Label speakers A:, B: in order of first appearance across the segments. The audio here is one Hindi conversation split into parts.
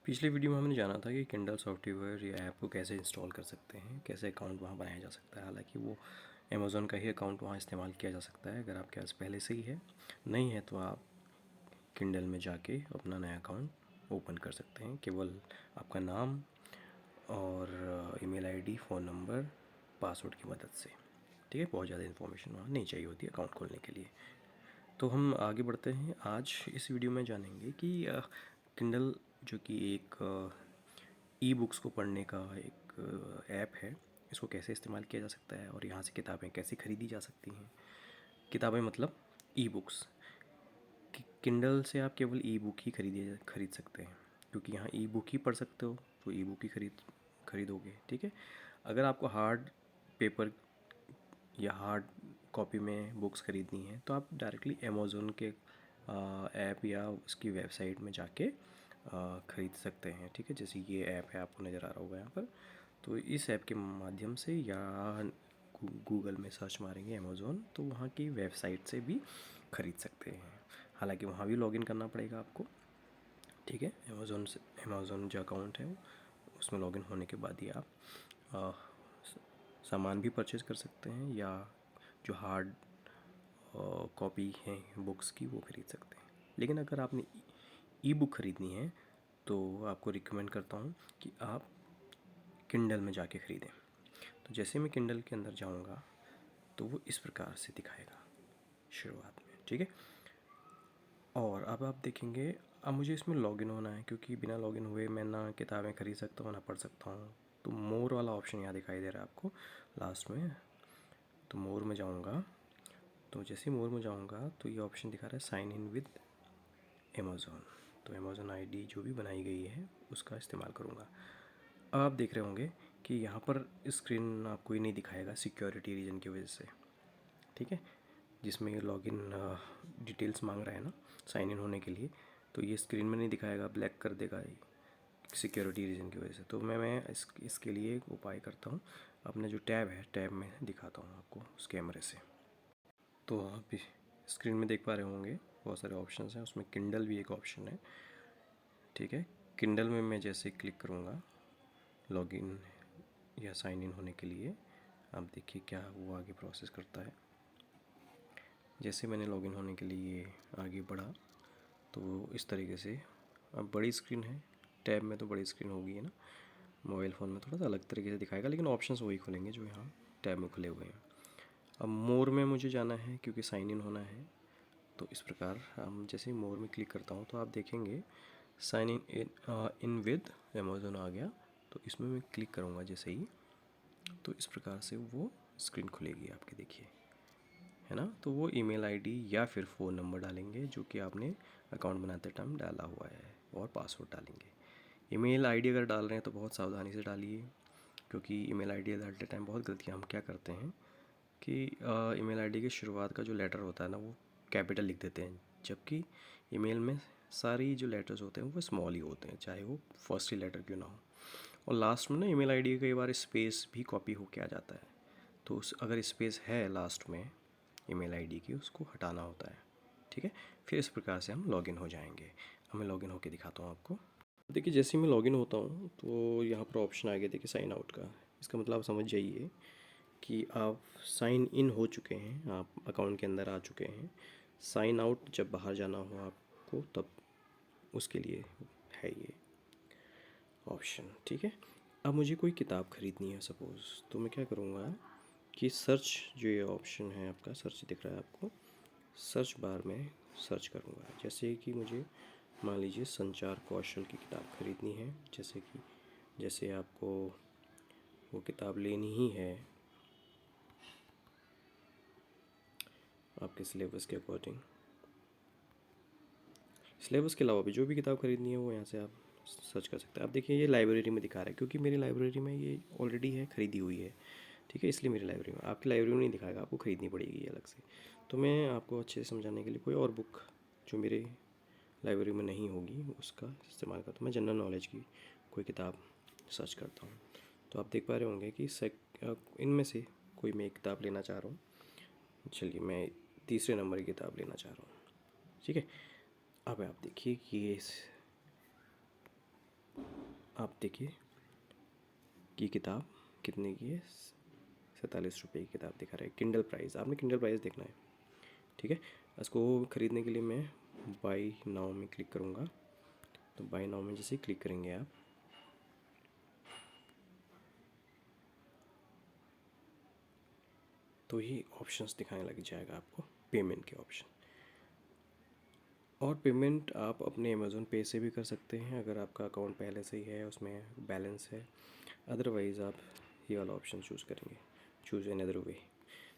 A: पिछले वीडियो में हमने जाना था कि किंडल सॉफ्टवेयर या ऐप को कैसे इंस्टॉल कर सकते हैं, कैसे अकाउंट वहाँ बनाया जा सकता है। हालांकि वो अमेज़ॉन का ही अकाउंट वहाँ इस्तेमाल किया जा सकता है। अगर आपके पास पहले से ही है, नहीं है तो आप किंडल में जाके अपना नया अकाउंट ओपन कर सकते हैं। केवल आपका नाम और email ID, phone number, password की मदद से। ठीक है, बहुत ज़्यादा इन्फॉर्मेशन वहाँ नहीं चाहिए होती अकाउंट खोलने के लिए। तो हम आगे बढ़ते हैं। आज इस वीडियो में जानेंगे कि किंडल जो कि एक ई बुक्स को पढ़ने का एक ऐप है, इसको कैसे इस्तेमाल किया जा सकता है और यहाँ से किताबें कैसे ख़रीदी जा सकती हैं। किताबें मतलब ई बुक्स। किंडल से आप केवल ई बुक ही खरीद सकते हैं, क्योंकि यहाँ ई बुक ही पढ़ सकते हो तो ई बुक ही खरीदोगे। ठीक है, अगर आपको हार्ड पेपर या हार्ड कॉपी में बुक्स ख़रीदनी है तो आप डायरेक्टली अमेज़ोन के ऐप या उसकी वेबसाइट में जाके ख़रीद सकते हैं। ठीक है, जैसे ये ऐप है, आपको नज़र आ रहा होगा यहाँ पर। तो इस ऐप के माध्यम से या गूगल में सर्च मारेंगे अमेज़ोन, तो वहाँ की वेबसाइट से भी ख़रीद सकते हैं। हालांकि वहाँ भी लॉगिन करना पड़ेगा आपको। ठीक है, अमेज़ोन जो अकाउंट है उसमें लॉगिन होने के बाद ही आप आ, सामान भी परचेज़ कर सकते हैं या जो हार्ड कॉपी है बुक्स की वो ख़रीद सकते हैं। लेकिन अगर आपने ई बुक ख़रीदनी है तो आपको रिकमेंड करता हूँ कि आप किंडल में जाके ख़रीदें। तो जैसे मैं किंडल के अंदर जाऊँगा तो वो इस प्रकार से दिखाएगा शुरुआत में। ठीक है, और अब आप देखेंगे, अब मुझे इसमें लॉगिन होना है, क्योंकि बिना लॉगिन हुए मैं ना किताबें खरीद सकता हूँ ना पढ़ सकता हूँ। तो मोर वाला ऑप्शन यहाँ दिखाई दे रहा है आपको लास्ट में। तो मोर में जाऊँगा, तो जैसे मोर में जाऊँगा तो ये ऑप्शन दिखा रहा है साइन इन विद अमेज़ॉन। तो अमेज़ॉन आईडी जो भी बनाई गई है उसका इस्तेमाल करूँगा। अब आप देख रहे होंगे कि यहाँ पर स्क्रीन आपको ही नहीं दिखाएगा सिक्योरिटी रीजन की वजह से। ठीक है, जिसमें ये लॉगिन डिटेल्स मांग रहा है ना साइन इन होने के लिए, तो ये स्क्रीन में नहीं दिखाएगा, ब्लैक कर देगा ये सिक्योरिटी रीजन की वजह से। तो मैं इसके लिए एक उपाय करता हूँ, अपने जो टैब है टैब में दिखाता हूँ आपको उस कैमरे से। तो आप स्क्रीन में देख पा रहे होंगे बहुत सारे ऑप्शंस हैं, उसमें किंडल भी एक ऑप्शन है। ठीक है, किंडल में मैं जैसे क्लिक करूँगा लॉगिन या साइन इन होने के लिए, आप देखिए क्या वो आगे प्रोसेस करता है। जैसे मैंने लॉगिन होने के लिए आगे बढ़ा तो इस तरीके से, अब बड़ी स्क्रीन है, टैब में तो बड़ी स्क्रीन होगी है ना, मोबाइल फ़ोन में थोड़ा सा अलग तरीके से दिखाएगा, लेकिन ऑप्शंस वही खुलेंगे जो यहाँ टैब में खुले हुए हैं। अब मोर में मुझे जाना है क्योंकि साइन इन होना है। तो इस प्रकार हम जैसे ही मोर में क्लिक करता हूँ तो आप देखेंगे साइन इन विद अमेज़ॉन आ गया। तो इसमें मैं क्लिक करूँगा जैसे ही, तो इस प्रकार से वो स्क्रीन खुलेगी आपकी, देखिए है ना। तो वो ईमेल आईडी या फिर फ़ोन नंबर डालेंगे जो कि आपने अकाउंट बनाते टाइम डाला हुआ है, और पासवर्ड डालेंगे। ईमेल आईडी अगर डाल रहे हैं तो बहुत सावधानी से डालिए, क्योंकि ईमेल आईडी डालते टाइम बहुत गलतियाँ हम क्या करते हैं कि ईमेल आईडी की शुरुआत का जो लेटर होता है ना वो कैपिटल लिख देते हैं, जबकि ईमेल में सारी जो लेटर्स होते हैं वो स्मॉल ही होते हैं, चाहे वो फर्स्ट ही लेटर क्यों ना हो। और लास्ट में ना ईमेल आईडी कई बार स्पेस भी कॉपी होके आ जाता है, तो अगर स्पेस है लास्ट में ईमेल आईडी की, उसको हटाना होता है। ठीक है, फिर इस प्रकार से हम लॉगिन हो जाएंगे। अब मैं लॉगिन होके दिखाता हूँ आपको। देखिए जैसे ही मैं लॉगिन होता हूँ तो यहाँ पर ऑप्शन आ गया, देखिए साइन आउट का। इसका मतलब आप समझ जाइए कि आप साइन इन हो चुके हैं, आप अकाउंट के अंदर आ चुके हैं। साइन आउट जब बाहर जाना हो आपको तब उसके लिए है ये ऑप्शन। ठीक है, अब मुझे कोई किताब ख़रीदनी है सपोज़, तो मैं क्या करूँगा कि सर्च, जो ये ऑप्शन है आपका सर्च दिख रहा है आपको, सर्च बार में सर्च करूँगा। जैसे कि मुझे मान लीजिए संचार कौशल की किताब ख़रीदनी है, जैसे आपको वो किताब लेनी ही है आपके सिलेबस के अकॉर्डिंग। सिलेबस के अलावा भी जो भी किताब ख़रीदनी है वो यहाँ से आप सर्च कर सकते हैं। आप देखिए ये लाइब्रेरी में दिखा रहा है, क्योंकि मेरी लाइब्रेरी में ये ऑलरेडी है, ख़रीदी हुई है। ठीक है, इसलिए मेरी लाइब्रेरी में, आपकी लाइब्रेरी में नहीं दिखाएगा, आपको ख़रीदनी पड़ेगी अलग से। तो मैं आपको अच्छे से समझाने के लिए कोई और बुक जो मेरे लाइब्रेरी में नहीं होगी उसका इस्तेमाल करता हूँ। मैं जनरल नॉलेज की कोई किताब सर्च करता हूँ। तो आप देख पा रहे होंगे कि इनमें से कोई मैं एक किताब लेना चाह रहा हूँ। चलिए मैं तीसरे नंबर की किताब लेना चाह रहा हूँ। ठीक है, अब आप देखिए कि आप देखिए कि किताब कितने की है, 47 रुपये की किताब दिखा रहा है। किंडल प्राइस, आपने किंडल प्राइस देखना है, ठीक है। इसको ख़रीदने के लिए मैं बाई नाउ में क्लिक करूँगा। तो बाई नाउ में जैसे क्लिक करेंगे आप, तो ये ऑप्शंस दिखाने लग जाएगा आपको, पेमेंट के ऑप्शन। और पेमेंट आप अपने अमेज़ोन पे से भी कर सकते हैं अगर आपका अकाउंट पहले से ही है, उसमें बैलेंस है। अदरवाइज़ आप ये वाला ऑप्शन चूज़ करेंगे, चूज़ अनदर वे।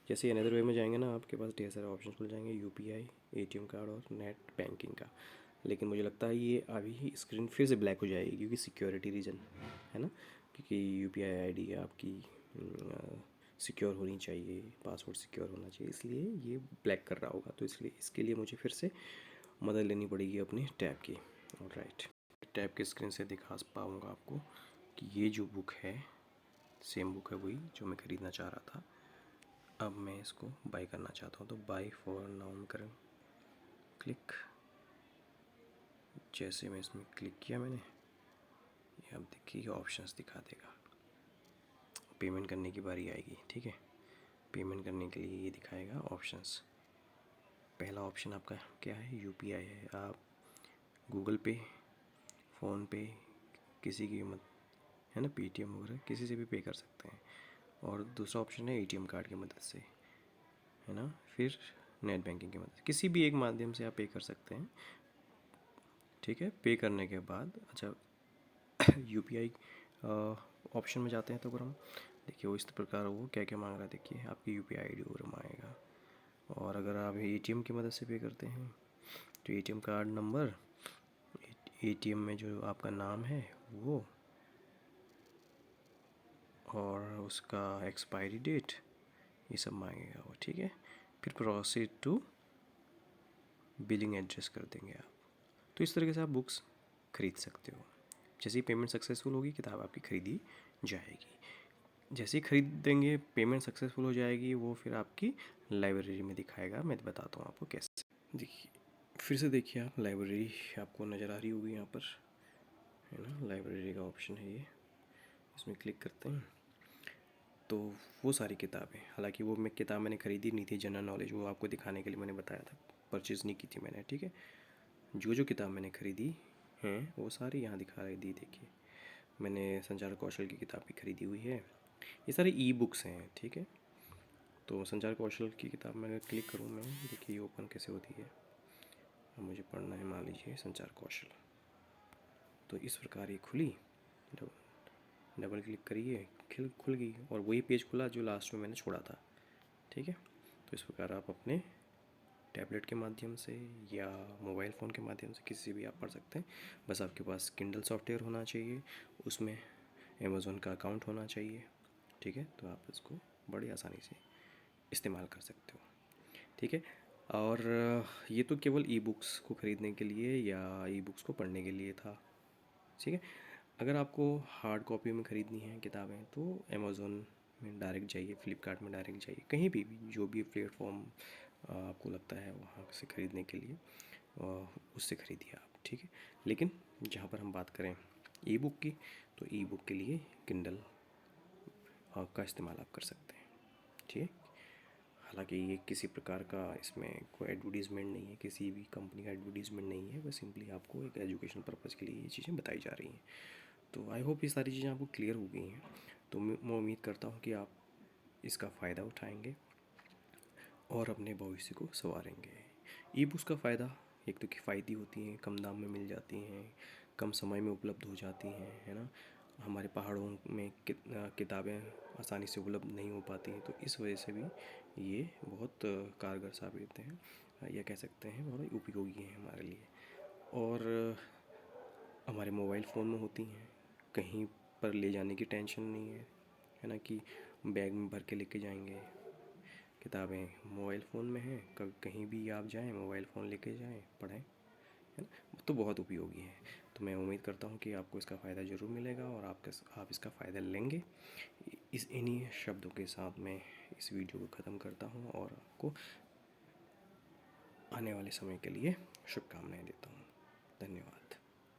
A: जैसे अनदर वे में जाएंगे ना, आपके पास ढेर सारे ऑप्शन खुल जाएंगे, यूपीआई, एटीएम कार्ड और नेट बैंकिंग का। लेकिन मुझे लगता है ये अभी ही स्क्रीन फिर से ब्लैक हो जाएगी क्योंकि सिक्योरिटी रीज़न है ना, क्योंकि यूपीआई आईडी आपकी सिक्योर होनी चाहिए, पासवर्ड सिक्योर होना चाहिए, इसलिए ये ब्लैक कर रहा होगा। तो इसलिए इसके लिए मुझे फिर से मदद लेनी पड़ेगी अपनी टैब की। ऑलराइट, टैब की स्क्रीन से दिखा पाऊँगा आपको कि ये जो बुक है सेम बुक है, वही जो मैं ख़रीदना चाह रहा था। अब मैं इसको बाई करना चाहता हूँ, तो बाई फॉर नाउ में करें क्लिक। जैसे मैं इसमें क्लिक किया मैंने, ये अब देखिए ऑप्शंस दिखा देगा। पेमेंट करने की बारी आएगी, ठीक है। पेमेंट करने के लिए ये दिखाएगा ऑप्शंस। पहला ऑप्शन आपका क्या है, यूपीआई है। आप गूगल पे, फ़ोन पे, किसी की मत है ना, पेटीएम वगैरह किसी से भी पे कर सकते हैं। और दूसरा ऑप्शन है एटीएम कार्ड की मदद से, है ना। फिर नेट बैंकिंग की मदद से, किसी भी एक माध्यम से आप पे कर सकते हैं, ठीक है। पे करने के बाद अच्छा यूपीआई ऑप्शन में जाते हैं तो अगर हम देखिए वो इस प्रकार वो क्या क्या मांग रहा है, देखिए आपकी यूपीआई आईडी वगैरह मांगेगा। और अगर आप एटीएम की मदद से पे करते हैं तो एटीएम कार्ड नंबर, एटीएम में जो आपका नाम है वो, और उसका एक्सपायरी डेट, ये सब मांगेगा वो, ठीक है। फिर प्रोसीड टू बिलिंग एड्रेस कर देंगे आप। तो इस तरीके से आप बुक्स खरीद सकते हो। जैसे ही पेमेंट सक्सेसफुल होगी, किताब आपकी खरीदी जाएगी। जैसे ही खरीद देंगे, पेमेंट सक्सेसफुल हो जाएगी, वो फिर आपकी लाइब्रेरी में दिखाएगा। मैं बताता हूँ आपको कैसे। देखिए फिर से देखिए आप, लाइब्रेरी आपको नज़र आ रही होगी यहाँ पर, है ना। लाइब्रेरी का ऑप्शन है ये, इसमें क्लिक करते हैं तो वो सारी किताबें, हालांकि वो मैं किताब मैंने ख़रीदी नहीं थी, जनरल नॉलेज, वो आपको दिखाने के लिए मैंने बताया था, परचेज़ नहीं की थी मैंने, ठीक है। जो जो किताब मैंने ख़रीदी हैं वो सारी यहाँ दिखा रही थी। देखिए मैंने संचार कौशल की किताब भी ख़रीदी हुई है। ये सारी ई बुक्स हैं, ठीक है। तो संचार कौशल की किताब में अगर क्लिक करूँ मैं, देखिए ये ओपन कैसे होती है। अब मुझे पढ़ना है, मान लीजिए संचार कौशल, तो इस प्रकार ये खुली, डबल क्लिक करिए, खुल गई, और वही पेज खुला जो लास्ट में मैंने छोड़ा था, ठीक है। तो इस प्रकार आप अपने टैबलेट के माध्यम से या मोबाइल फ़ोन के माध्यम से किसी भी आप पढ़ सकते हैं। बस आपके पास किंडल सॉफ्टवेयर होना चाहिए, उसमें अमेज़ोन का अकाउंट होना चाहिए, ठीक है। तो आप इसको बड़ी आसानी से इस्तेमाल कर सकते हो, ठीक है। और ये तो केवल ई बुक्स को ख़रीदने के लिए या ई बुक्स को पढ़ने के लिए था, ठीक है। अगर आपको हार्ड कॉपी में ख़रीदनी है किताबें तो अमेज़ोन में डायरेक्ट जाइए, फ़्लिपकार्ट में डायरेक्ट जाइए, कहीं भी जो भी प्लेटफॉर्म आपको लगता है वहाँ से ख़रीदने के लिए उससे ख़रीदिए आप, ठीक है। लेकिन जहाँ पर हम बात करें ई बुक की, तो ई बुक के लिए किंडल का इस्तेमाल आप कर सकते हैं, ठीक है। हालांकि ये किसी प्रकार का इसमें कोई एडवर्टीज़मेंट नहीं है, किसी भी कंपनी का एडवर्टीज़मेंट नहीं है, बस सिंपली आपको एक एजुकेशन पर्पज़ के लिए ये चीज़ें बताई जा रही हैं। तो आई होप ये सारी चीज़ें आपको क्लियर हो गई हैं। तो मैं उम्मीद करता हूँ कि आप इसका फ़ायदा उठाएंगे और अपने भविष्य को संवारेंगे। ई बुक्स का फ़ायदा, एक तो किफ़ायती होती हैं, कम दाम में मिल जाती हैं, कम समय में उपलब्ध हो जाती हैं, है ना। हमारे पहाड़ों में किताबें आसानी से उपलब्ध नहीं हो पाती हैं, तो इस वजह से भी ये बहुत कारगर साबित होते हैं, या कह सकते हैं बहुत उपयोगी हैं हमारे लिए। और हमारे मोबाइल फ़ोन में होती हैं, कहीं पर ले जाने की टेंशन नहीं है ना, कि बैग में भर के लेके जाएंगे। किताबें मोबाइल फ़ोन में हैं, कभी कहीं भी आप जाएं मोबाइल फ़ोन लेके जाएं, पढ़ें, है ना। तो बहुत उपयोगी है। तो मैं उम्मीद करता हूँ कि आपको इसका फ़ायदा ज़रूर मिलेगा और आप इसका फ़ायदा लेंगे। इन्हीं शब्दों के साथ मैं इस वीडियो को ख़त्म करता हूँ और आपको आने वाले समय के लिए शुभकामनाएं देता हूँ। धन्यवाद।